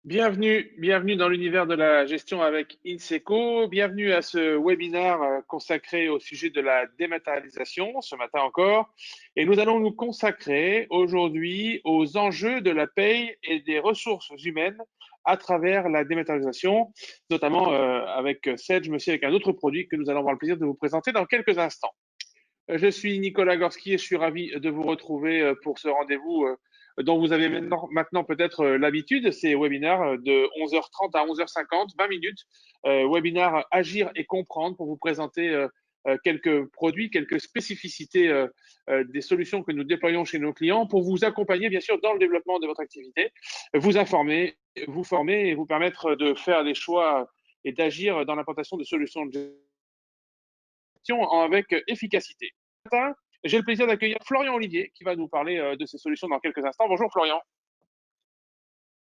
Bienvenue dans l'univers de la gestion avec Inseco. Bienvenue à ce webinaire consacré au sujet de la dématérialisation, ce matin encore. Et nous allons nous consacrer aujourd'hui aux enjeux de la paye et des ressources humaines à travers la dématérialisation, notamment avec Sedge, mais aussi avec un autre produit que nous allons avoir le plaisir de vous présenter dans quelques instants. Je suis Nicolas Gorski et je suis ravi de vous retrouver pour ce rendez-vous dont vous avez maintenant peut-être l'habitude, ces webinaires de 11h30 à 11h50, 20 minutes, webinaire Agir et comprendre pour vous présenter quelques produits, quelques spécificités des solutions que nous déployons chez nos clients pour vous accompagner bien sûr dans le développement de votre activité, vous informer, vous former et vous permettre de faire des choix et d'agir dans l'implantation de solutions de avec efficacité. J'ai le plaisir d'accueillir Florian Olivier qui va nous parler de ces solutions dans quelques instants. Bonjour Florian.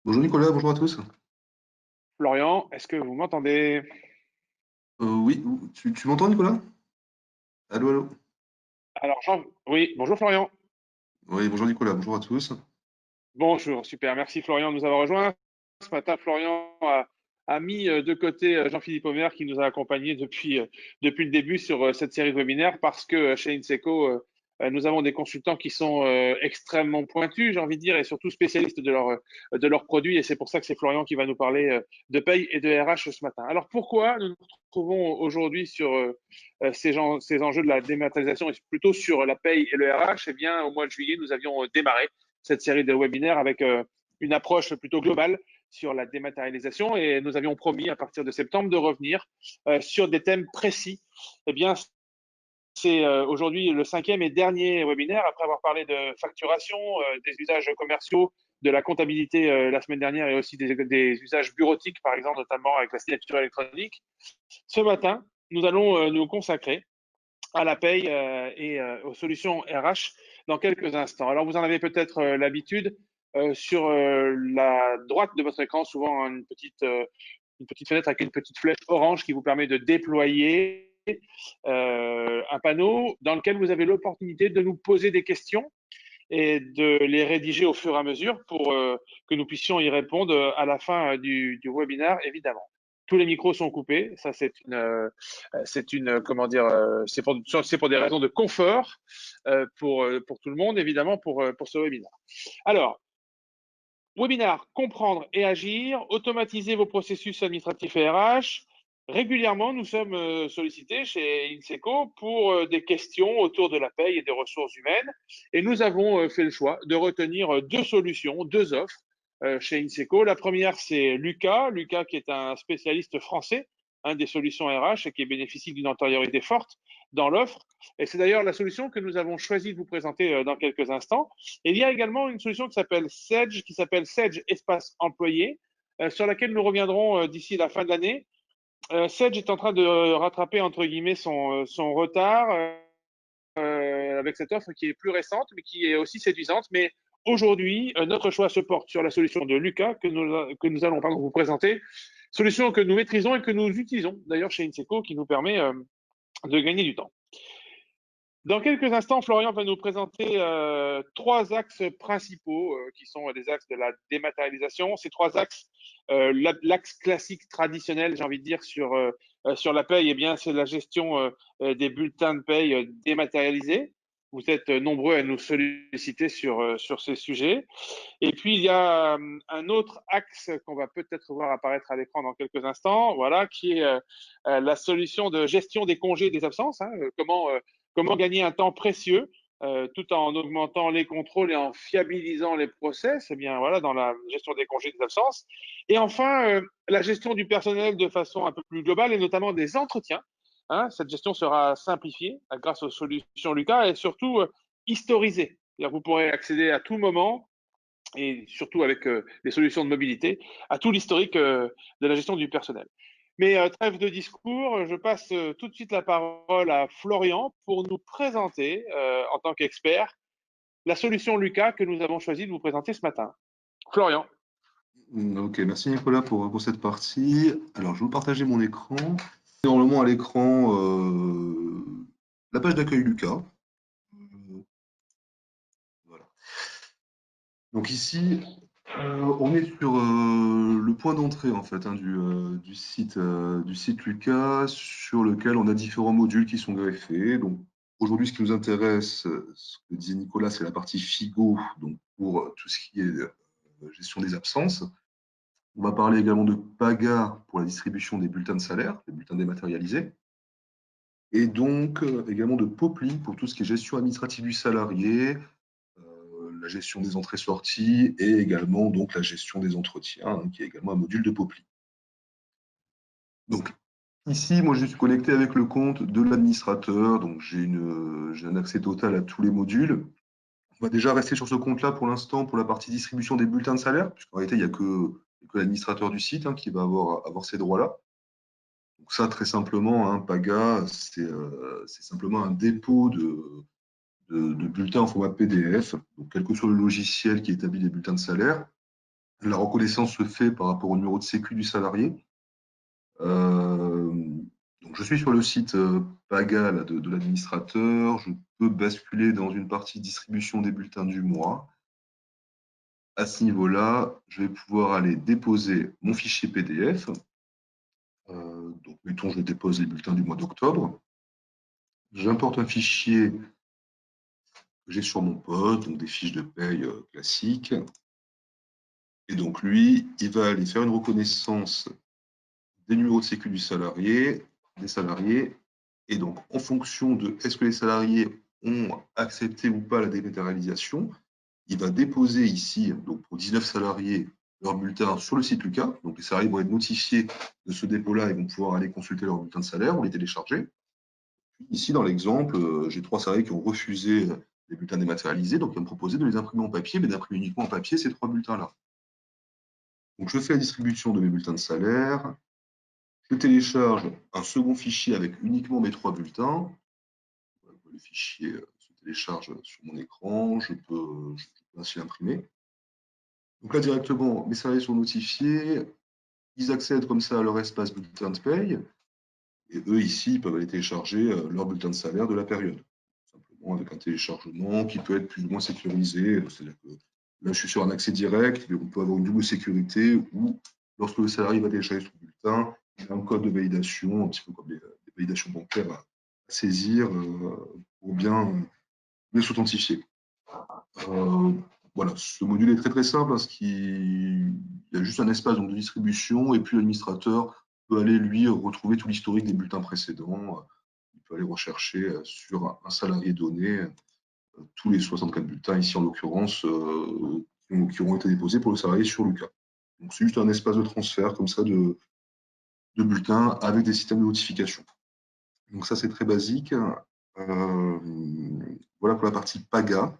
Bonjour Nicolas, bonjour à tous. Florian, est-ce que vous m'entendez? Oui, tu m'entends Nicolas? Allô, allô? Alors, oui, bonjour Florian. Oui, bonjour Nicolas, bonjour à tous. Bonjour, super, merci Florian de nous avoir rejoints. Ce matin, Florian a mis de côté Jean-Philippe Omer qui nous a accompagnés depuis le début sur cette série de webinaires parce que chez Inseco, nous avons des consultants qui sont extrêmement pointus, j'ai envie de dire, et surtout spécialistes de leurs produits. Et c'est pour ça que c'est Florian qui va nous parler de paye et de RH ce matin. Alors pourquoi nous nous retrouvons aujourd'hui sur ces enjeux de la dématérialisation et plutôt sur la paye et le RH? Eh bien, au mois de juillet, nous avions démarré cette série de webinaires avec une approche plutôt globale sur la dématérialisation et nous avions promis à partir de septembre de revenir sur des thèmes précis. Eh bien, c'est aujourd'hui le cinquième et dernier webinaire après avoir parlé de facturation, des usages commerciaux, de la comptabilité la semaine dernière et aussi des usages bureautiques, par exemple, notamment avec la signature électronique. Ce matin, nous allons nous consacrer à la paye et aux solutions RH dans quelques instants. Alors, vous en avez peut-être l'habitude. Sur la droite de votre écran, souvent une petite fenêtre avec une petite flèche orange qui vous permet de déployer un panneau dans lequel vous avez l'opportunité de nous poser des questions et de les rédiger au fur et à mesure pour que nous puissions y répondre à la fin du webinaire, évidemment. Tous les micros sont coupés. Ça, c'est une, comment dire, c'est pour des raisons de confort pour tout le monde, évidemment, pour ce webinaire. Alors, webinaire, comprendre et agir, automatiser vos processus administratifs et RH. Régulièrement, nous sommes sollicités chez Inseco pour des questions autour de la paye et des ressources humaines. Et nous avons fait le choix de retenir deux solutions, deux offres chez Inseco. La première, c'est Lucas. Lucas, qui est un spécialiste français des solutions RH et qui bénéficie d'une antériorité forte dans l'offre. Et c'est d'ailleurs la solution que nous avons choisi de vous présenter dans quelques instants. Et il y a également une solution qui s'appelle Sedge Espace Employé, sur laquelle nous reviendrons d'ici la fin de l'année. Sedge est en train de rattraper, entre guillemets, son retard avec cette offre qui est plus récente, mais qui est aussi séduisante. Mais aujourd'hui, notre choix se porte sur la solution de Lucas que nous allons vous présenter. Solution que nous maîtrisons et que nous utilisons d'ailleurs chez Inseco, qui nous permet de gagner du temps. Dans quelques instants, Florian va nous présenter trois axes principaux qui sont des axes de la dématérialisation. Ces trois axes, l'axe classique traditionnel, j'ai envie de dire, sur la paye, eh bien, c'est la gestion des bulletins de paye dématérialisés. Vous êtes nombreux à nous solliciter sur ces sujets. Et puis, il y a un autre axe qu'on va peut-être voir apparaître à l'écran dans quelques instants, voilà, qui est la solution de gestion des congés et des absences. Comment gagner un temps précieux tout en augmentant les contrôles et en fiabilisant les process, eh bien, voilà, dans la gestion des congés et des absences. Et enfin, la gestion du personnel de façon un peu plus globale et notamment des entretiens. Cette gestion sera simplifiée grâce aux solutions Lucas et surtout historisée. Vous pourrez accéder à tout moment et surtout avec les solutions de mobilité, à tout l'historique de la gestion du personnel. Mais trêve de discours, je passe tout de suite la parole à Florian pour nous présenter, en tant qu'expert, la solution Lucas que nous avons choisi de vous présenter ce matin. Florian. Ok, merci Nicolas pour cette partie. Alors, je vais vous partager mon écran. Normalement, à l'écran, la page d'accueil Lucas. Voilà. Donc ici, on est sur le le point d'entrée en fait hein, du site Lucas sur lequel on a différents modules qui sont greffés. Donc aujourd'hui, ce qui nous intéresse, ce que disait Nicolas, c'est la partie FIGO, donc pour tout ce qui est gestion des absences. On va parler également de PAGA pour la distribution des bulletins de salaire, les bulletins dématérialisés. Et donc également de POPLI pour tout ce qui est gestion administrative du salarié, la gestion des entrées-sorties et également donc la gestion des entretiens, hein, qui est également un module de POPLI. Donc ici, moi je suis connecté avec le compte de l'administrateur, donc j'ai un accès total à tous les modules. On va déjà rester sur ce compte-là pour l'instant pour la partie distribution des bulletins de salaire, puisqu'en réalité, il n'y a que l'administrateur du site hein, qui va avoir ces droits-là. Donc ça, très simplement, hein, PAGA, c'est simplement un dépôt de bulletins en format PDF, donc quel que soit le logiciel qui établit les bulletins de salaire. La reconnaissance se fait par rapport au numéro de sécu du salarié. Donc je suis sur le site PAGA là, de l'administrateur. Je peux basculer dans une partie distribution des bulletins du mois. À ce niveau-là, je vais pouvoir aller déposer mon fichier PDF. Donc mettons, je dépose les bulletins du mois d'octobre. J'importe un fichier que j'ai sur mon poste, donc des fiches de paye classiques. Et donc lui, il va aller faire une reconnaissance des numéros de sécu du salarié, des salariés. Et donc, en fonction de est-ce que les salariés ont accepté ou pas la dématérialisation, il va déposer ici, donc pour 19 salariés, leur bulletin sur le site Lucas. Donc, les salariés vont être notifiés de ce dépôt-là et vont pouvoir aller consulter leur bulletin de salaire ou les télécharger. Ici, dans l'exemple, j'ai 3 salariés qui ont refusé les bulletins dématérialisés, donc ils vont me proposer de les imprimer en papier, mais d'imprimer uniquement en papier ces 3 bulletins-là. Donc, je fais la distribution de mes bulletins de salaire. Je télécharge un second fichier avec uniquement mes 3 bulletins. Le fichier se télécharge sur mon écran. Je peux ainsi l'imprimer. Donc là, directement, mes salariés sont notifiés. Ils accèdent comme ça à leur espace bulletin de paye. Et eux, ici, ils peuvent aller télécharger leur bulletin de salaire de la période. Simplement avec un téléchargement qui peut être plus ou moins sécurisé. C'est-à-dire que là, je suis sur un accès direct, mais on peut avoir une double sécurité où, lorsque le salarié va télécharger son bulletin, il y a un code de validation, un petit peu comme les validations bancaires à saisir pour bien s'authentifier. Voilà, ce module est très très simple parce qu'il y a juste un espace donc, de distribution et puis l'administrateur peut aller lui retrouver tout l'historique des bulletins précédents. Il peut aller rechercher sur un salarié donné tous les 64 bulletins, ici en l'occurrence, qui auront été déposés pour le salarié sur Lucas. Donc c'est juste un espace de transfert comme ça de bulletins avec des systèmes de notification. Donc ça c'est très basique. Voilà pour la partie PAGA.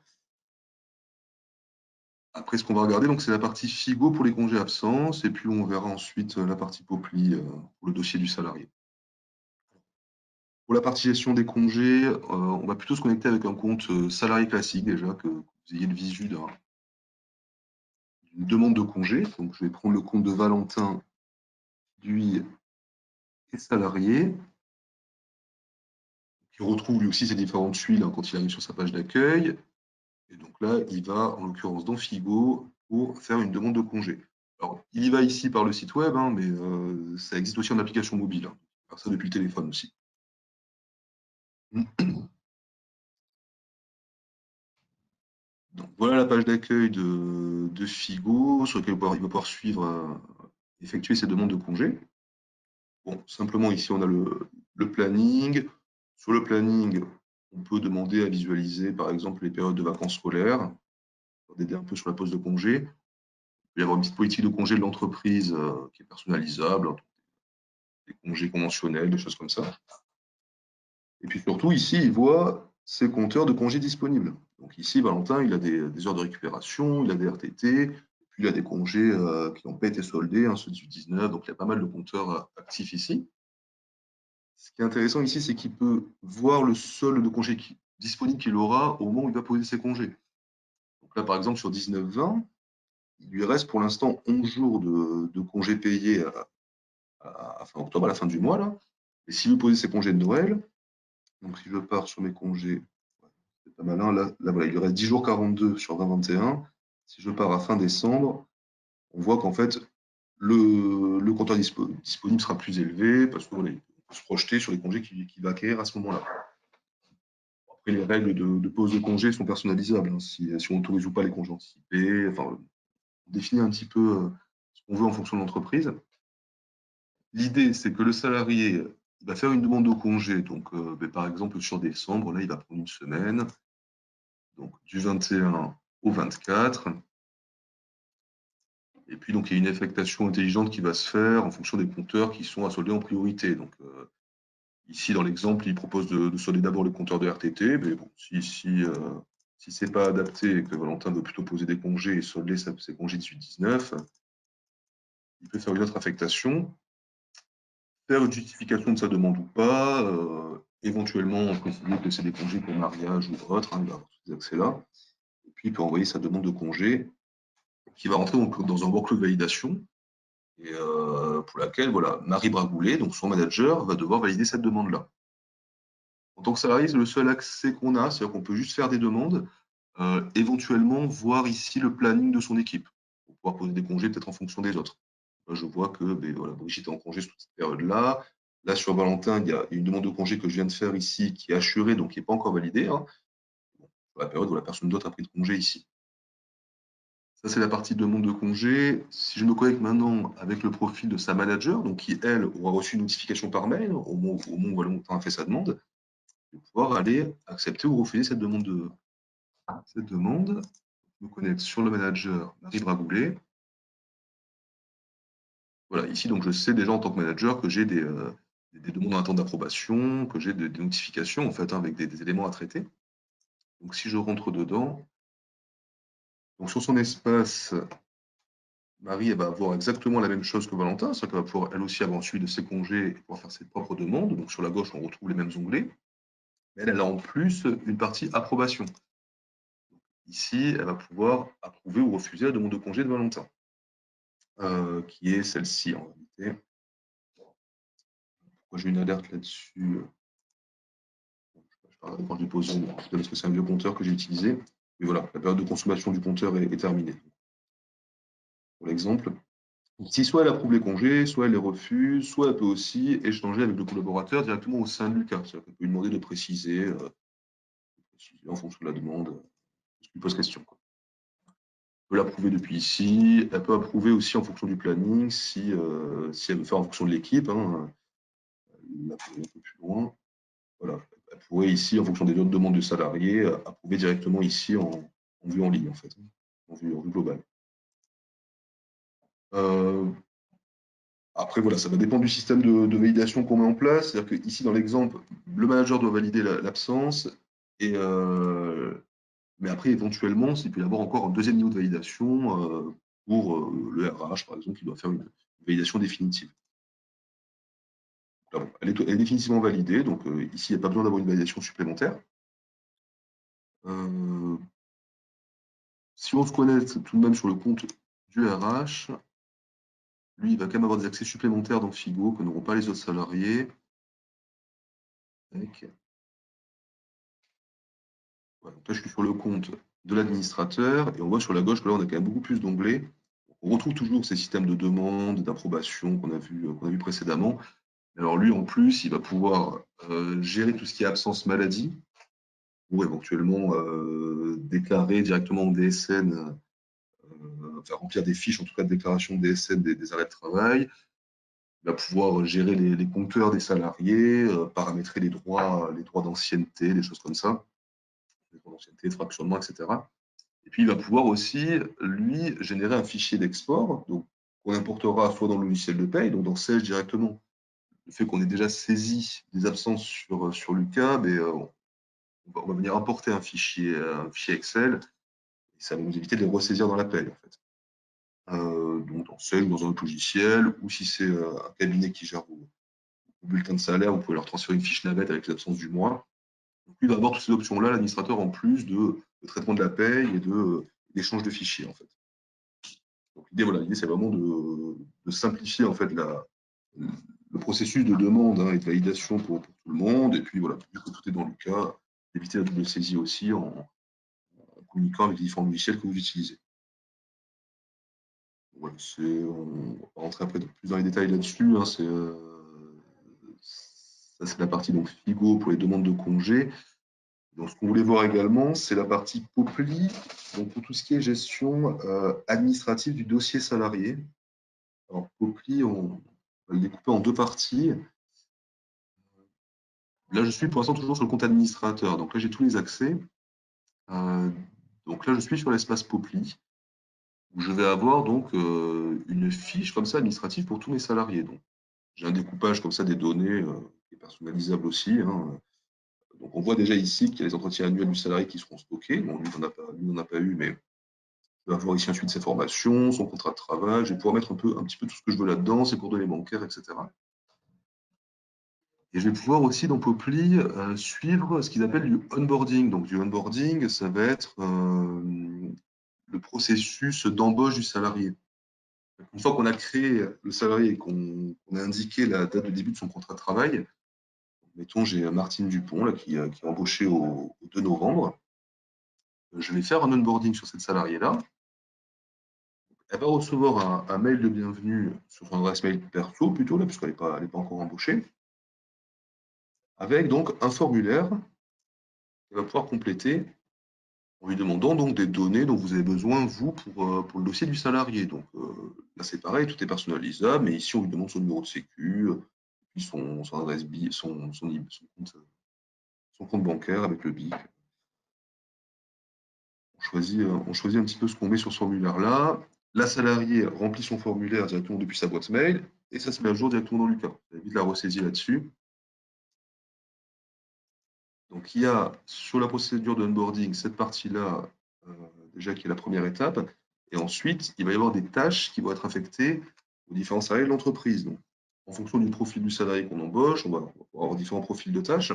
Après, ce qu'on va regarder, donc, c'est la partie FIGO pour les congés absence, et puis on verra ensuite la partie POPLI pour le dossier du salarié. Pour la partie gestion des congés, on va plutôt se connecter avec un compte salarié classique déjà, que vous ayez le visu d'une demande de congé. Donc, je vais prendre le compte de Valentin, lui est salarié, qui retrouve lui aussi ses différentes tuiles hein, quand il arrive sur sa page d'accueil. Et donc là, il va, en l'occurrence, dans Figo pour faire une demande de congé. Alors, il y va ici par le site web, hein, mais ça existe aussi en application mobile. Hein. Faire ça depuis le téléphone aussi. Donc, voilà la page d'accueil de Figo sur laquelle il va pouvoir suivre, effectuer ses demandes de congé. Bon, simplement ici, on a le planning. Sur le planning, on peut demander à visualiser, par exemple, les périodes de vacances scolaires, d'aider un peu sur la pose de congé. Il peut y avoir une petite politique de congé de l'entreprise qui est personnalisable, hein, des congés conventionnels, des choses comme ça. Et puis surtout, ici, il voit ses compteurs de congés disponibles. Donc ici, Valentin, il a des heures de récupération, il a des RTT, puis il a des congés qui n'ont pas été soldés, hein, ceux du 19, donc il y a pas mal de compteurs actifs ici. Ce qui est intéressant ici, c'est qu'il peut voir le solde de congés disponible qu'il aura au moment où il va poser ses congés. Donc là, par exemple, sur 19-20, il lui reste pour l'instant 11 jours de congés payés à fin octobre, à la fin du mois. Là. Et s'il veut poser ses congés de Noël, donc si je pars sur mes congés, c'est pas malin, là voilà, il lui reste 10 jours 42 sur 20-21. Si je pars à fin décembre, on voit qu'en fait, le compteur disponible sera plus élevé parce qu'on peut se projeter sur les congés qu'il va acquérir à ce moment-là. Après, les règles de pause de congé sont personnalisables, hein, si on autorise ou pas les congés anticipés. Enfin, on définit un petit peu ce qu'on veut en fonction de l'entreprise. L'idée, c'est que le salarié il va faire une demande de congé. Donc, par exemple, sur décembre, là, il va prendre une semaine, donc du 21 au 24. Et puis, donc, il y a une affectation intelligente qui va se faire en fonction des compteurs qui sont à solder en priorité. Donc, ici, dans l'exemple, il propose de solder d'abord le compteur de RTT. Mais bon, si ce n'est pas adapté et que Valentin veut plutôt poser des congés et solder ses congés 18-19, il peut faire une autre affectation, faire une justification de sa demande ou pas, éventuellement préciser que c'est des congés pour mariage ou autre, hein, il va avoir tous ces accès-là. Et puis, il peut envoyer sa demande de congé qui va rentrer dans un workflow de validation et pour laquelle voilà, Marie Bragoulet, donc son manager, va devoir valider cette demande-là. En tant que salarié, le seul accès qu'on a, c'est-à-dire qu'on peut juste faire des demandes, éventuellement voir ici le planning de son équipe, pour pouvoir poser des congés peut-être en fonction des autres. Là, je vois que voilà, Brigitte est en congé sur cette période-là. Là, sur Valentin, il y a une demande de congé que je viens de faire ici qui est assurée, donc qui n'est pas encore validée, hein, sur la période où la personne d'autre a pris de congé ici. Ça, c'est la partie demande de congé. Si je me connecte maintenant avec le profil de sa manager, donc qui, elle, aura reçu une notification par mail au moment où Valentin a fait sa demande, je vais pouvoir aller accepter ou refuser cette demande. Je me connecte sur le manager Marie Bragoulet. Voilà, ici, donc, je sais déjà en tant que manager que j'ai des demandes en attente d'approbation, que j'ai des notifications en fait, hein, avec des éléments à traiter. Donc, si je rentre dedans, donc sur son espace, Marie elle va avoir exactement la même chose que Valentin, c'est-à-dire qu'elle va pouvoir elle aussi avoir suivi de ses congés et pouvoir faire ses propres demandes. Donc, sur la gauche, on retrouve les mêmes onglets. Mais elle a en plus une partie approbation. Ici, elle va pouvoir approuver ou refuser la demande de congé de Valentin, qui est celle-ci en réalité. Pourquoi j'ai une alerte là-dessus? Quand je l'ai posé, parce que c'est un vieux compteur que j'ai utilisé. Mais voilà, la période de consommation du compteur est terminée. Pour l'exemple, si soit elle approuve les congés, soit elle les refuse, soit elle peut aussi échanger avec le collaborateur directement au sein de Lucas. C'est-à-dire qu'elle peut lui demander de préciser, en fonction de la demande, ce qu'il pose question. Quoi. Elle peut l'approuver depuis ici, elle peut approuver aussi en fonction du planning, si elle veut faire en fonction de l'équipe, hein, un peu plus loin. Voilà. Elle pourrait ici, en fonction des autres demandes de salariés, approuver directement ici en vue en ligne, en fait, en vue globale. Après, voilà, ça va dépendre du système de validation qu'on met en place. C'est-à-dire qu'ici, dans l'exemple, le manager doit valider l'absence. Mais après, éventuellement, il peut y avoir encore un deuxième niveau de validation pour le RH, par exemple, qui doit faire une validation définitive. Là, bon, elle est définitivement validée, donc ici, il n'y a pas besoin d'avoir une validation supplémentaire. Si on se connecte tout de même sur le compte du RH, lui, il va quand même avoir des accès supplémentaires dans Figo que n'auront pas les autres salariés. Voilà, donc là, je suis sur le compte de l'administrateur et on voit sur la gauche que là, on a quand même beaucoup plus d'onglets. On retrouve toujours ces systèmes de demande, d'approbation qu'on a vu précédemment. Alors lui, en plus, il va pouvoir gérer tout ce qui est absence maladie ou éventuellement déclarer directement au DSN, faire remplir des fiches, en tout cas de déclaration de DSN des arrêts de travail. Il va pouvoir gérer les compteurs des salariés, paramétrer les droits d'ancienneté, des choses comme ça, les droits d'ancienneté, de fractionnement, etc. Et puis, il va pouvoir aussi, lui, générer un fichier d'export, donc qu'on importera soit dans le logiciel de paye, donc dans Sage directement. Le fait qu'on ait déjà saisi des absences sur Lucas, mais, on va venir importer un fichier Excel, et ça va nous éviter de les ressaisir dans la paye, en fait. Donc dans Sage ou dans un autre logiciel, ou si c'est un cabinet qui gère vos bulletins de salaire, vous pouvez leur transférer une fiche navette avec les absences du mois. Donc, il va avoir toutes ces options-là, l'administrateur, en plus de traitement de la paye et d'échange de fichiers, en fait. Donc l'idée, c'est vraiment de simplifier en fait le processus de demande et de validation pour tout le monde. Et puis voilà, vu que tout est dans le cas, d'éviter la double saisie aussi en communiquant avec les différents logiciels que vous utilisez. Ouais, on va rentrer après plus dans les détails là-dessus, hein, ça, c'est la partie donc FIGO pour les demandes de congés. Donc, ce qu'on voulait voir également, c'est la partie POPLI, donc pour tout ce qui est gestion administrative du dossier salarié. Alors, POPLI, on va le découper en deux parties. Là, je suis pour l'instant toujours sur le compte administrateur. Donc là, j'ai tous les accès. Euh, donc là, je suis sur l'espace POPLI, où je vais avoir donc une fiche comme ça administrative pour tous mes salariés. Donc, j'ai un découpage comme ça des données qui est personnalisable aussi, hein. Donc, on voit déjà ici qu'il y a les entretiens annuels du salarié qui seront stockés. Bon, lui, on n'en a pas eu, mais je vais avoir ici ensuite ses formations, son contrat de travail. Je vais pouvoir mettre un petit peu tout ce que je veux là-dedans, ses coordonnées bancaires, etc. Et je vais pouvoir aussi dans Poply suivre ce qu'ils appellent du onboarding. Donc du onboarding, ça va être le processus d'embauche du salarié. Une fois qu'on a créé le salarié et qu'on a indiqué la date de début de son contrat de travail, mettons j'ai Martine Dupont là, qui est embauchée au 2 novembre, je vais faire un onboarding sur cette salariée-là. Elle va recevoir un mail de bienvenue sur son adresse mail perso plutôt, là, puisqu'elle n'est pas encore embauchée, avec donc un formulaire qu'elle va pouvoir compléter en lui demandant donc des données dont vous avez besoin, vous, pour le dossier du salarié. Donc là, c'est pareil, tout est personnalisable, mais ici, on lui demande son numéro de sécu, puis son adresse BIC, son compte bancaire avec le BIC. On choisit un petit peu ce qu'on met sur ce formulaire-là. La salariée remplit son formulaire directement depuis sa boîte mail et ça se met à jour directement dans Lucas. Ça évite la ressaisie là-dessus. Donc, il y a sur la procédure de onboarding cette partie-là, déjà qui est la première étape. Et ensuite, il va y avoir des tâches qui vont être affectées aux différents salariés de l'entreprise. Donc, en fonction du profil du salarié qu'on embauche, on va avoir différents profils de tâches.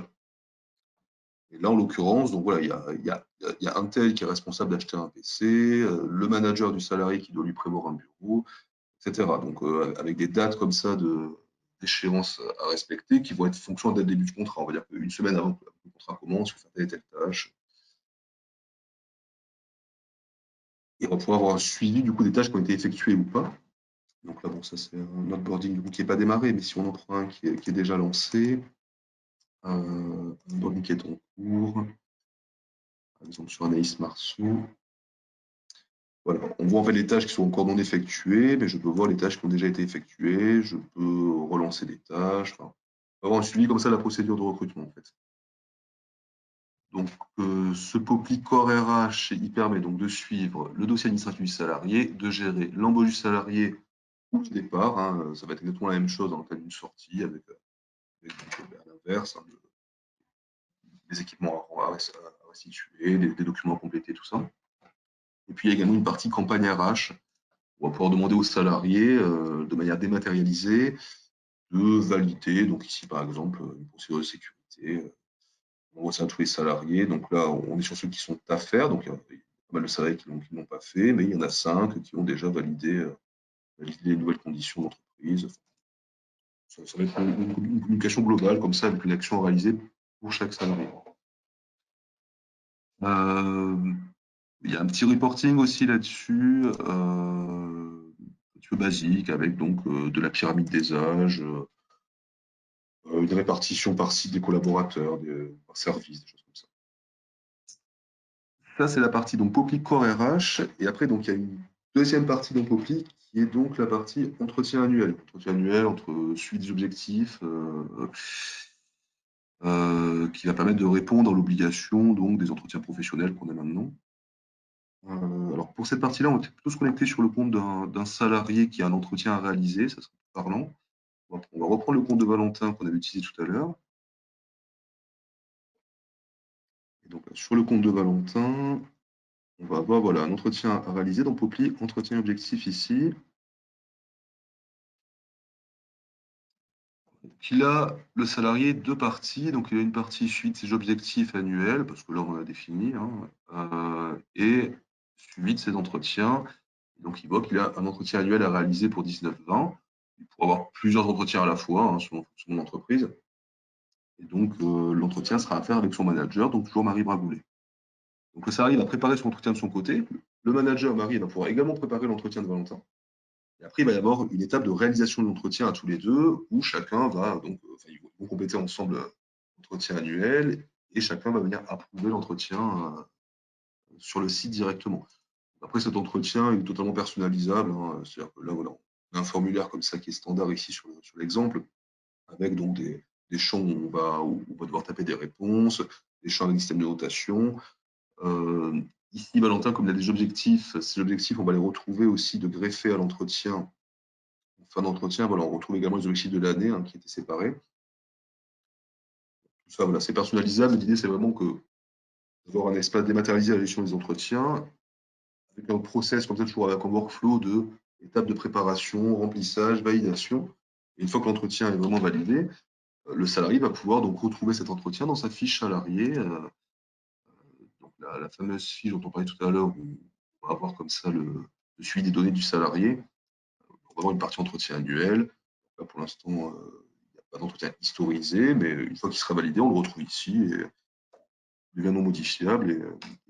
Et là, en l'occurrence, donc voilà, il y a un tel qui est responsable d'acheter un PC, le manager du salarié qui doit lui prévoir un bureau, etc. Donc, avec des dates comme ça d'échéance à respecter qui vont être fonction dès le début du contrat. On va dire qu'une semaine avant que le contrat commence, il faut faire telle et telle tâche. Et on va pouvoir avoir un suivi du coup des tâches qui ont été effectuées ou pas. Donc là, bon, ça c'est un onboarding du coup, qui n'est pas démarré, mais si on en prend un qui est déjà lancé, un onboarding qui est en cours, par exemple sur Anaïs Marceau. Voilà, on voit en fait les tâches qui sont encore non effectuées, mais je peux voir les tâches qui ont déjà été effectuées, je peux relancer des tâches, enfin, avoir un suivi comme ça de la procédure de recrutement en fait. Donc, ce POPLI Core RH, il permet donc de suivre le dossier administratif du salarié, de gérer l'embauche du salarié ou le départ, hein. Ça va être exactement la même chose dans le cas d'une sortie avec à l'inverse, hein, des équipements à restituer, des documents à compléter, tout ça. Et puis, il y a également une partie campagne RH. On va pouvoir demander aux salariés, de manière dématérialisée, de valider, donc ici par exemple, une procédure de sécurité. On voit ça à tous les salariés. Donc là, on est sur ceux qui sont à faire. Donc il y a pas mal de salariés qui ne l'ont pas fait, mais il y en a 5 qui ont déjà validé les nouvelles conditions d'entreprise. Ça va être une communication globale comme ça, avec une action réalisée pour chaque salarié. Euh, il y a un petit reporting aussi là-dessus, un petit peu basique, avec donc de la pyramide des âges, une répartition par site des collaborateurs, par service, des choses comme ça. Ça, c'est la partie donc Popli Core RH. Et après, donc, il y a une deuxième partie dans Popli qui est donc la partie entretien annuel. Entretien annuel entre suite des objectifs, qui va permettre de répondre à l'obligation donc, des entretiens professionnels qu'on a maintenant. Alors pour cette partie-là, on va plutôt se connecter sur le compte d'un salarié qui a un entretien à réaliser, ça sera plus parlant. On va reprendre le compte de Valentin qu'on avait utilisé tout à l'heure. Et donc sur le compte de Valentin, on va avoir voilà, un entretien à réaliser dans Popli, entretien objectif ici. Donc, il a le salarié deux parties. Donc il a une partie suite ses objectifs annuels, parce que là on a défini, hein, et suivi de ses entretiens. Donc il voit qu'il a un entretien annuel à réaliser pour 19-20. Il pourra avoir plusieurs entretiens à la fois, hein, selon son entreprise. Et donc l'entretien sera à faire avec son manager, donc toujours Marie Bragoulet. Donc le salarié va préparer son entretien de son côté. Le manager, Marie, va pouvoir également préparer l'entretien de Valentin. Et après, il va y avoir une étape de réalisation de l'entretien à tous les deux, où chacun va donc, ils vont compléter ensemble l'entretien annuel, et chacun va venir approuver l'entretien sur le site directement. Après, cet entretien est totalement personnalisable, hein. C'est-à-dire que là, voilà, on a un formulaire comme ça qui est standard ici sur l'exemple, avec donc des champs où on va devoir taper des réponses, des champs avec des systèmes de notation. Euh, Ici, Valentin, comme il a des objectifs, ces objectifs, on va les retrouver aussi de greffer à l'entretien. En fin d'entretien, voilà, on retrouve également les objectifs de l'année, hein, qui étaient séparés. Tout ça, voilà, c'est personnalisable. L'idée, c'est vraiment d'avoir un espace dématérialisé à la gestion des entretiens, avec un process comme ça, toujours avec un workflow de étapes de préparation, remplissage, validation. Et une fois que l'entretien est vraiment validé, le salarié va pouvoir donc retrouver cet entretien dans sa fiche salarié, donc la fameuse fiche dont on parlait tout à l'heure, où on va avoir comme ça le suivi des données du salarié. On va avoir une partie entretien annuel. Là, pour l'instant, il n'y a pas d'entretien historisé, mais une fois qu'il sera validé, on le retrouve ici et il devient non modifiable et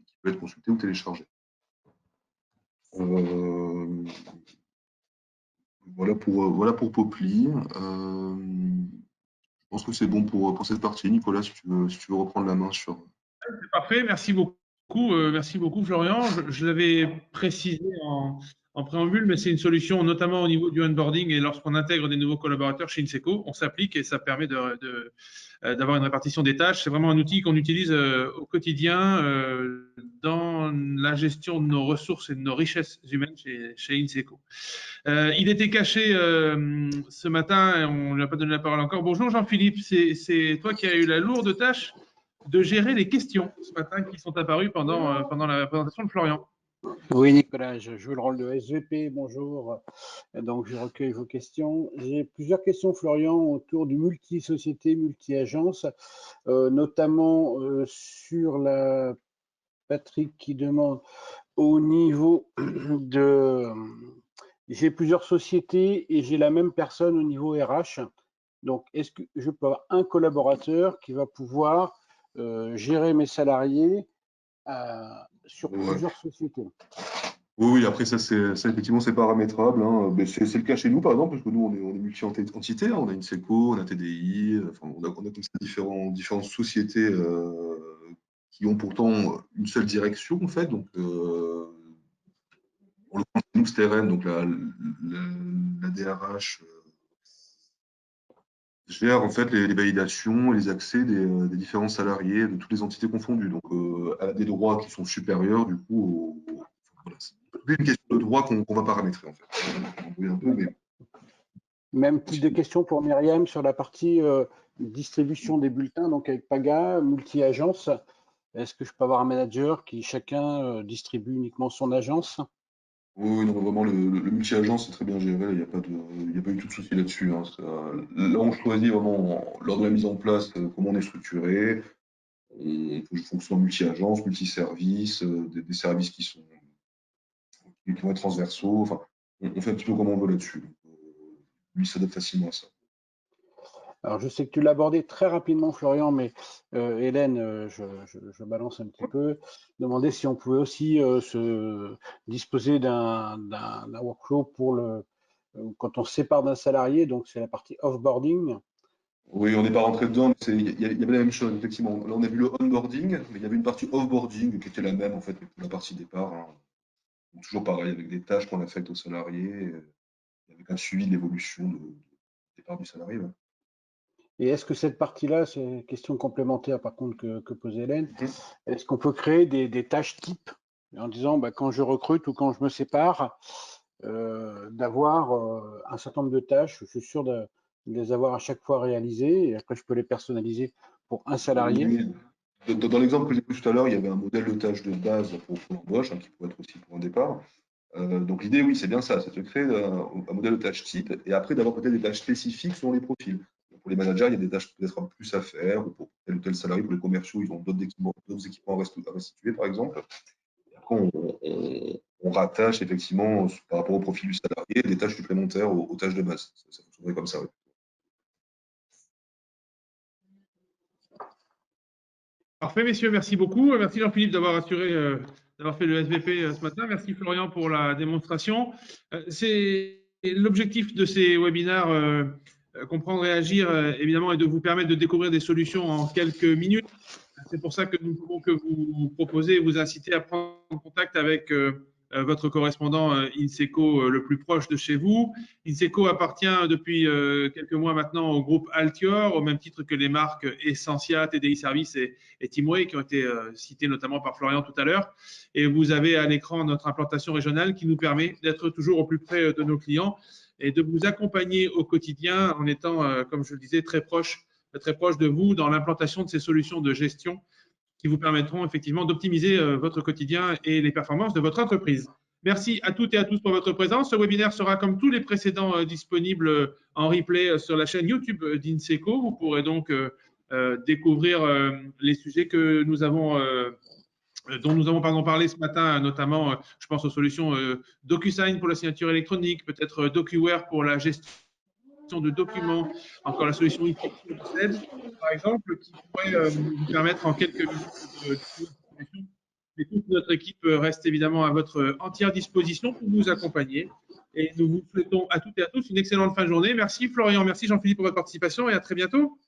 qui peut être consulté ou téléchargé. Euh, voilà pour Popli. Je pense que c'est bon pour cette partie. Nicolas, si tu veux reprendre la main sur. Parfait, merci beaucoup. Merci beaucoup, Florian. Je l'avais précisé en préambule, mais c'est une solution notamment au niveau du onboarding et lorsqu'on intègre des nouveaux collaborateurs chez Inseco, on s'applique et ça permet d'avoir une répartition des tâches. C'est vraiment un outil qu'on utilise au quotidien dans la gestion de nos ressources et de nos richesses humaines chez Inseco. Il était caché ce matin et on ne lui a pas donné la parole encore. Bonjour Jean-Philippe, c'est toi qui as eu la lourde tâche de gérer les questions ce matin qui sont apparues pendant la présentation de Florian. Oui, Nicolas, je joue le rôle de SVP. Bonjour. Donc, je recueille vos questions. J'ai plusieurs questions, Florian, autour du multi-société, multi-agence, notamment sur la Patrick qui demande au niveau de. J'ai plusieurs sociétés et j'ai la même personne au niveau RH. Donc, est-ce que je peux avoir un collaborateur qui va pouvoir gérer mes salariés sur plusieurs sociétés? Oui, après, ça, effectivement, c'est paramétrable, hein. Mais c'est le cas chez nous, par exemple, parce que nous, on est multi-entité, hein. On a une SECO, on a TDI, enfin, on a comme ça différentes sociétés qui ont pourtant une seule direction, en fait. Donc, pour le compte nous, STRN, donc la DRH gère en fait les validations et les accès des différents salariés de toutes les entités confondues. Donc, elle a des droits qui sont supérieurs, du coup, voilà, c'est une question de droit qu'on va paramétrer, en fait. Un peu, mais Même type de question pour Myriam sur la partie distribution des bulletins, donc avec Paga, multi-agence. Est-ce que je peux avoir un manager qui chacun distribue uniquement son agence? oui, non, vraiment, le multi-agence, c'est très bien géré. Il y a pas eu tout de souci là-dessus, hein. Là, on choisit vraiment, lors de la mise en place, comment on est structuré. On fonctionne en multi-agence, multi-service, des services qui vont être transversaux. Enfin, on fait un petit peu comme on veut là-dessus. Donc, lui, il s'adapte facilement à ça. Alors, je sais que tu l'as abordé très rapidement, Florian, mais Hélène, je balance un petit peu, demander si on pouvait aussi se disposer d'un workflow pour quand on se sépare d'un salarié, donc c'est la partie offboarding. Oui, on n'est pas rentré dedans, mais il y avait la même chose, effectivement. Là, on a vu le onboarding, mais il y avait une partie offboarding qui était la même, en fait, que pour la partie départ, hein. Donc, toujours pareil, avec des tâches qu'on affecte aux salariés, avec un suivi de l'évolution du départ du salarié, ouais. Et est-ce que cette partie-là, c'est une question complémentaire par contre que posait Hélène, Mhm. est-ce qu'on peut créer des tâches types en disant bah, quand je recrute ou quand je me sépare, d'avoir un certain nombre de tâches, je suis sûr de les avoir à chaque fois réalisées et après je peux les personnaliser pour un salarié. Oui. Dans l'exemple que j'ai pris tout à l'heure, il y avait un modèle de tâche de base pour l'embauche, hein, qui pourrait être aussi pour un départ. Donc l'idée, oui, c'est bien ça, c'est de créer un modèle de tâche type et après d'avoir peut-être des tâches spécifiques selon les profils. Donc, pour les managers, il y a des tâches peut-être plus à faire, ou pour tel ou tel salarié, pour les commerciaux, ils ont d'autres équipements à restituer, par exemple. Et après, on rattache effectivement, par rapport au profil du salarié, des tâches supplémentaires aux tâches de base. Ça fonctionnerait comme ça, oui. Parfait, messieurs, merci beaucoup. Merci Jean-Philippe d'avoir fait le SVP ce matin. Merci Florian pour la démonstration. C'est l'objectif de ces webinaires, comprendre et agir, évidemment, est de vous permettre de découvrir des solutions en quelques minutes. C'est pour ça que nous pouvons que vous proposer et vous inciter à prendre contact avec votre correspondant INSECO le plus proche de chez vous. INSECO appartient depuis quelques mois maintenant au groupe Altior, au même titre que les marques Essentia, TDI Service et Teamway, qui ont été citées notamment par Florian tout à l'heure. Et vous avez à l'écran notre implantation régionale qui nous permet d'être toujours au plus près de nos clients et de vous accompagner au quotidien en étant, comme je le disais, très proche de vous dans l'implantation de ces solutions de gestion qui vous permettront effectivement d'optimiser votre quotidien et les performances de votre entreprise. Merci à toutes et à tous pour votre présence. Ce webinaire sera, comme tous les précédents, disponible en replay sur la chaîne YouTube d'INSECO. Vous pourrez donc découvrir les sujets que nous avons dont nous avons parlé ce matin, notamment, je pense aux solutions DocuSign pour la signature électronique, peut-être DocuWare pour la gestion de documents, encore la solution e-signature de SED, par exemple, qui pourrait vous permettre en quelques minutes de solution. Mais toute notre équipe reste évidemment à votre entière disposition pour vous accompagner. Et nous vous souhaitons à toutes et à tous une excellente fin de journée. Merci Florian, merci Jean-Philippe pour votre participation et à très bientôt.